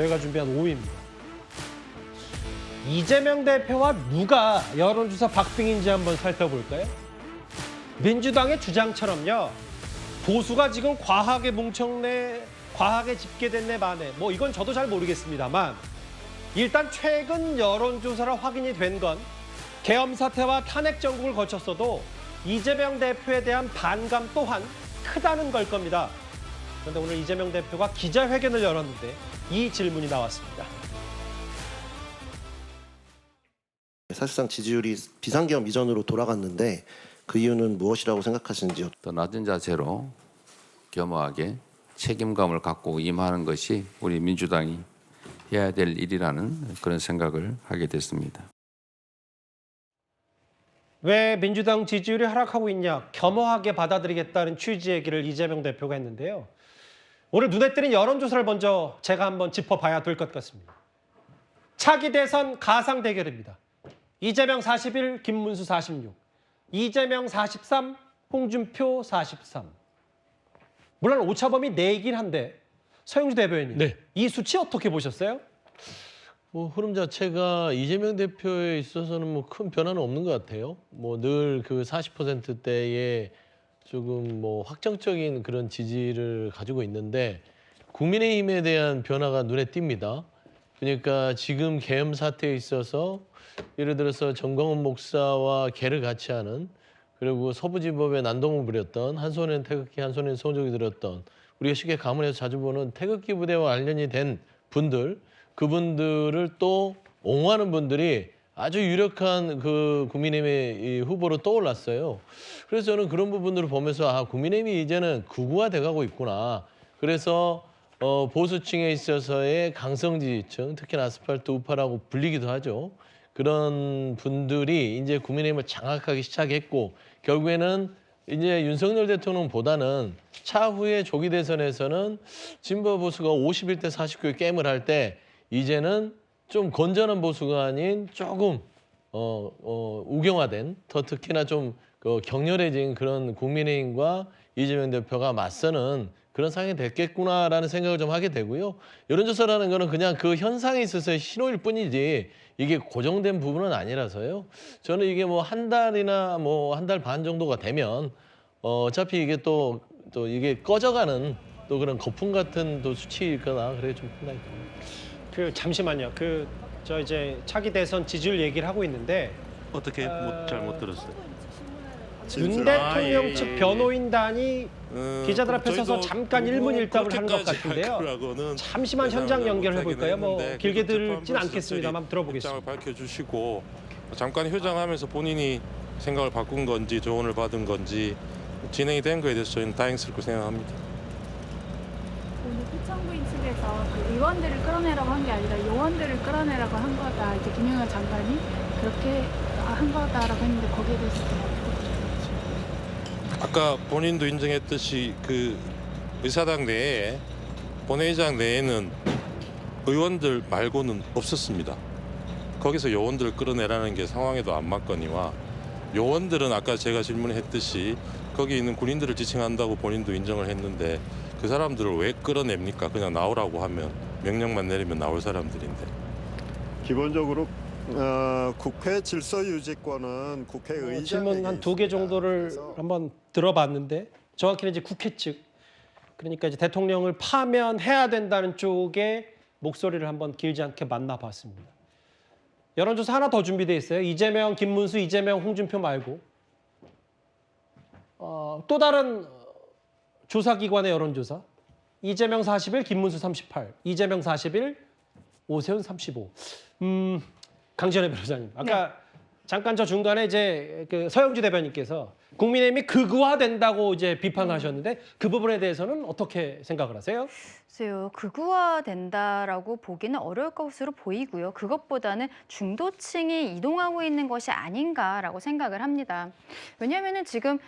저희가 준비한 5위입니다. 이재명 대표와 누가 여론조사 박빙인지 한번 살펴볼까요? 민주당의 주장처럼요. 보수가 지금 과하게 뭉쳤네, 과하게 집계됐네 마네. 뭐 이건 저도 잘 모르겠습니다만 일단 최근 여론조사로 확인이 된 건 계엄 사태와 탄핵 정국을 거쳤어도 이재명 대표에 대한 반감 또한 크다는 걸 겁니다. 그런데 오늘 이재명 대표가 기자회견을 열었는데 이 질문이 나왔습니다. 사실상 지지율이 비상계엄 이전으로 돌아갔는데 그 이유는 무엇이라고 생각하시는지요? 더 낮은 자세로 겸허하게 책임감을 갖고 임하는 것이 우리 민주당이 해야 될 일이라는 그런 생각을 하게 됐습니다. 왜 민주당 지지율이 하락하고 있냐? 겸허하게 받아들이겠다는 취지의 얘기를 이재명 대표가 했는데요. 오늘 눈에 띄는 여론조사를 먼저 제가 한번 짚어봐야 될 것 같습니다. 차기 대선 가상 대결입니다. 이재명 41, 김문수 46, 이재명 43, 홍준표 43. 물론 오차범위 4이긴 한데 서영주 대변인님, 네. 이 수치 어떻게 보셨어요? 뭐 흐름 자체가 이재명 대표에 있어서는 뭐 큰 변화는 없는 것 같아요. 뭐 늘 그 40%대의 조금 뭐 확정적인 그런 지지를 가지고 있는데 국민의힘에 대한 변화가 눈에 띕니다. 그러니까 지금 계엄 사태에 있어서 예를 들어서 정광훈 목사와 개를 같이 하는, 그리고 서부지법에 난동을 부렸던, 한 손에는 태극기 한 손에는 성적이 들었던, 우리가 쉽게 가문에서 자주 보는 태극기 부대와 관련이 된 분들, 그분들을 또 옹호하는 분들이 아주 유력한 그 국민의힘의 후보로 떠올랐어요. 그래서 저는 그런 부분들을 보면서 아, 국민의힘이 이제는 극우화돼 가고 있구나. 그래서 보수층에 있어서의 강성 지지층, 특히나 아스팔트 우파라고 불리기도 하죠. 그런 분들이 이제 국민의힘을 장악하기 시작했고, 결국에는 이제 윤석열 대통령보다는 차후에 조기 대선에서는 진보 보수가 51대 49의 게임을 할 때 이제는 좀 건전한 보수가 아닌 조금 우경화된, 더 특히나 좀 격렬해진 그런 국민의힘과 이재명 대표가 맞서는 그런 상황이 됐겠구나라는 생각을 좀 하게 되고요. 여론조사라는 거는 그냥 그 현상에 있어서의 신호일 뿐이지 이게 고정된 부분은 아니라서요. 저는 이게 뭐 한 달이나 뭐 한 달 반 정도가 되면 어차피 이게 또 이게 꺼져가는 또 그런 거품 같은 또 수치일 거나 그래 좀 판단이 됩니다. 잠시만요. 저 이제 차기 대선 지지율 얘기를 하고 있는데 어떻게 잘못 들었어요? 윤 대통령 예, 측 예. 변호인단이 기자들 앞에 서서 잠깐 일문일답을 한 것 같은데요. 잠시만 현장 연결해 볼까요? 뭐 길게 들진 않겠습니다만 들어보겠습니다. 입장을 밝혀주시고 잠깐 휴장하면서 본인이 생각을 바꾼 건지 조언을 받은 건지 진행이 된 거에 대해서 저희는 다행스럽고 생각합니다. 오늘 피청구인 측에서 그 의원들을 끌어내라고 한 게 아니라 요원들을 끌어내라고 한 거다. 이제 김용현 장관이 그렇게 한 거다라고 했는데 거기에 대해서 좀 어떻게 생각하십니까? 아까 본인도 인정했듯이 그 의사당 내에 본회의장 내에는 의원들 말고는 없었습니다. 거기서 요원들을 끌어내라는 게 상황에도 안 맞거니와 요원들은 아까 제가 질문했듯이 거기 있는 군인들을 지칭한다고 본인도 인정을 했는데 그 사람들을 왜 끌어냅니까? 그냥 나오라고 하면 명령만 내리면 나올 사람들인데. 기본적으로 국회 질서 유지권은 국회의장에게 질문 한 2개 정도를 있습니다. 한번 들어봤는데 정확히는 이제 국회 측, 그러니까 이제 대통령을 파면해야 된다는 쪽의 목소리를 한번 길지 않게 만나봤습니다. 여론조사 하나 더 준비돼 있어요. 이재명, 김문수, 이재명, 홍준표 말고 또 다른 조사기관의 여론조사. 이재명 41, 김문수 38, 이재명 41, 오세훈 35. 강지연의 변호사님, 아까 잠깐 저 중간에 이제 그 서영주 대변인께서 국민의힘이 극우화된다고 이제 비판하셨는데 그 부분에 대해서는 어떻게 생각을 하세요? 글쎄요, 극우화된다라고 보기는 어려울 것으로 보이고요. 그것보다는 중도층이 이동하고 있는 것이 아닌가라고 생각을 합니다. 왜냐하면은 지금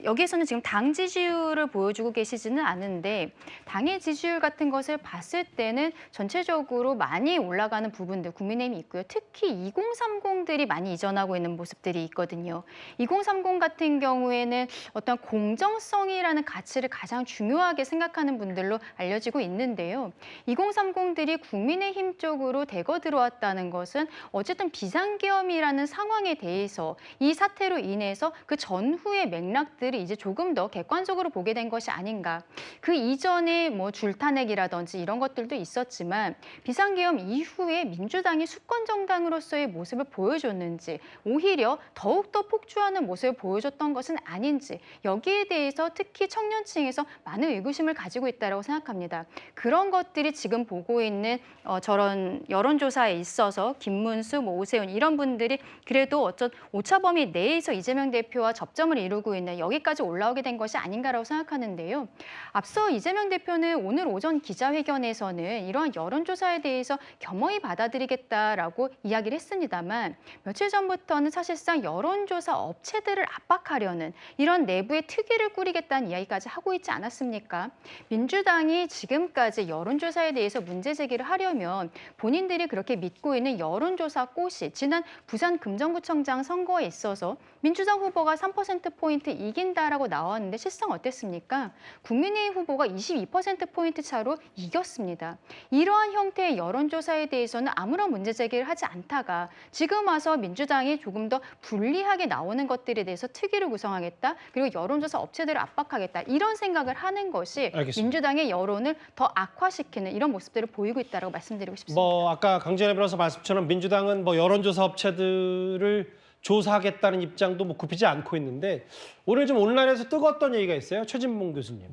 여기에서는 지금 당 지지율을 보여주고 계시지는 않은데 당의 지지율 같은 것을 봤을 때는 전체적으로 많이 올라가는 부분들 국민의힘이 있고요. 특히 2030들이 많이 이전하고 있는 모습들이 있거든요. 2030 같은 같은 경우에는 어떤 공정성이라는 가치를 가장 중요하게 생각하는 분들로 알려지고 있는데요. 2030들이 국민의힘 쪽으로 대거 들어왔다는 것은 어쨌든 비상계엄이라는 상황에 대해서 이 사태로 인해서 그 전후의 맥락들이 이제 조금 더 객관적으로 보게 된 것이 아닌가. 그 이전에 뭐 줄타내기라든지 이런 것들도 있었지만 비상계엄 이후에 민주당이 수권 정당으로서의 모습을 보여줬는지 오히려 더욱더 폭주하는 모습을 보여줬던 것은 아닌지 여기에 대해서 특히 청년층에서 많은 의구심을 가지고 있다고 생각합니다. 그런 것들이 지금 보고 있는 저런 여론조사에 있어서 김문수, 뭐 오세훈 이런 분들이 그래도 어떤 오차 범위 내에서 이재명 대표와 접점을 이루고 있는 여기까지 올라오게 된 것이 아닌가라고 생각하는데요. 앞서 이재명 대표는 오늘 오전 기자회견에서는 이러한 여론조사에 대해서 겸허히 받아들이겠다라고 이야기를 했습니다만 며칠 전부터는 사실상 여론조사 업체들을 압박하려는 이런 내부의 특위를 꾸리겠다는 이야기까지 하고 있지 않았습니까? 민주당이 지금까지 여론조사에 대해서 문제 제기를 하려면 본인들이 그렇게 믿고 있는 여론조사 꽃이 지난 부산 금정구청장 선거에 있어서 민주당 후보가 3%포인트 이긴다라고 나왔는데 실상 어땠습니까? 국민의힘 후보가 22%포인트 차로 이겼습니다. 이러한 형태의 여론조사에 대해서는 아무런 문제 제기를 하지 않다가 지금 와서 민주당이 조금 더 불리하게 나오는 것들에 대해서 특위를 구성하겠다. 그리고 여론조사 업체들을 압박하겠다. 이런 생각을 하는 것이 알겠습니다. 민주당의 여론을 더 악화시키는 이런 모습들을 보이고 있다고 말씀드리고 싶습니다. 뭐 아까 강진애 변호사 말씀처럼 민주당은 뭐 여론조사 업체들을 조사하겠다는 입장도 뭐 굽히지 않고 있는데 오늘 좀 온라인에서 뜨거웠던 얘기가 있어요. 최진봉 교수님.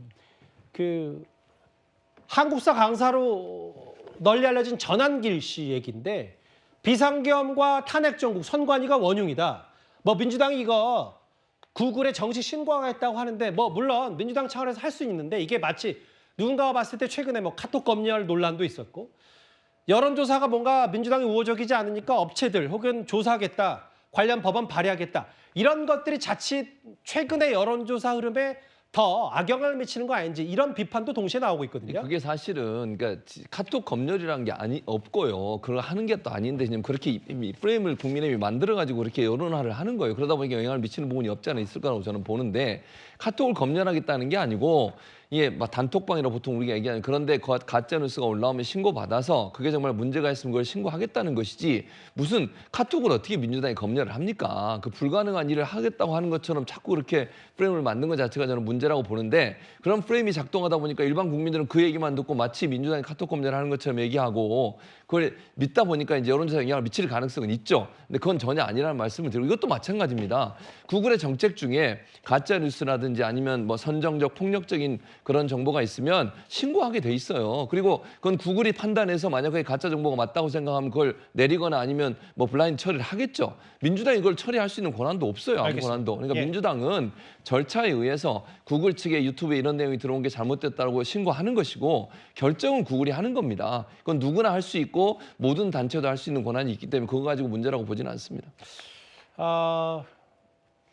그 한국사 강사로 널리 알려진 전한길 씨 얘기인데 비상계엄과 탄핵 정국 선관위가 원흉이다. 뭐 민주당이 이거 구글에 정식 신고하겠다고 하는데 뭐 물론 민주당 차원에서 할 수 있는데 이게 마치 누군가가 봤을 때 최근에 뭐 카톡 검열 논란도 있었고 여론조사가 뭔가 민주당이 우호적이지 않으니까 업체들 혹은 조사하겠다. 관련 법안 발의하겠다. 이런 것들이 자칫 최근의 여론조사 흐름에 더 악영향을 미치는 거 아닌지 이런 비판도 동시에 나오고 있거든요. 그게 사실은 그러니까 카톡 검열이라는 게 없고요. 그걸 하는 게 또 아닌데 그냥 그렇게 프레임을 국민의힘이 만들어가지고 그렇게 여론화를 하는 거예요. 그러다 보니까 영향을 미치는 부분이 없지 않아 있을 거라고 저는 보는데 카톡을 검열하겠다는 게 아니고 이게 막 단톡방이라고 보통 우리가 얘기하는 그런데 가짜 뉴스가 올라오면 신고받아서 그게 정말 문제가 있으면 그걸 신고하겠다는 것이지 무슨 카톡을 어떻게 민주당이 검열을 합니까? 그 불가능한 일을 하겠다고 하는 것처럼 자꾸 그렇게 프레임을 만든 것 자체가 저는 문제라고 보는데 그런 프레임이 작동하다 보니까 일반 국민들은 그 얘기만 듣고 마치 민주당이 카톡 검열을 하는 것처럼 얘기하고 그걸 믿다 보니까 이제 여론조사에 영향을 미칠 가능성은 있죠. 근데 그건 전혀 아니라는 말씀을 드리고 이것도 마찬가지입니다. 구글의 정책 중에 가짜 뉴스라든지 아니면 뭐 선정적 폭력적인 그런 정보가 있으면 신고하게 돼 있어요. 그리고 그건 구글이 판단해서 만약에 가짜 정보가 맞다고 생각하면 그걸 내리거나 아니면 뭐 블라인드 처리를 하겠죠. 민주당이 그걸 처리할 수 있는 권한도 없어요. 아무 알겠습니다. 권한도. 그러니까 예. 민주당은 절차에 의해서 구글 측에 유튜브에 이런 내용이 들어온 게 잘못됐다고 신고하는 것이고 결정은 구글이 하는 겁니다. 그건 누구나 할 수 있고 모든 단체도 할 수 있는 권한이 있기 때문에 그거 가지고 문제라고 보지는 않습니다.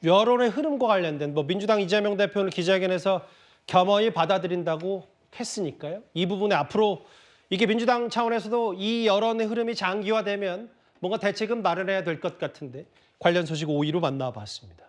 여론의 흐름과 관련된 뭐 민주당 이재명 대표는 기자회견에서 겸허히 받아들인다고 했으니까요. 이 부분에 앞으로 이게 민주당 차원에서도 이 여론의 흐름이 장기화되면 뭔가 대책은 마련해야 될 것 같은데 관련 소식 5위로 만나봤습니다.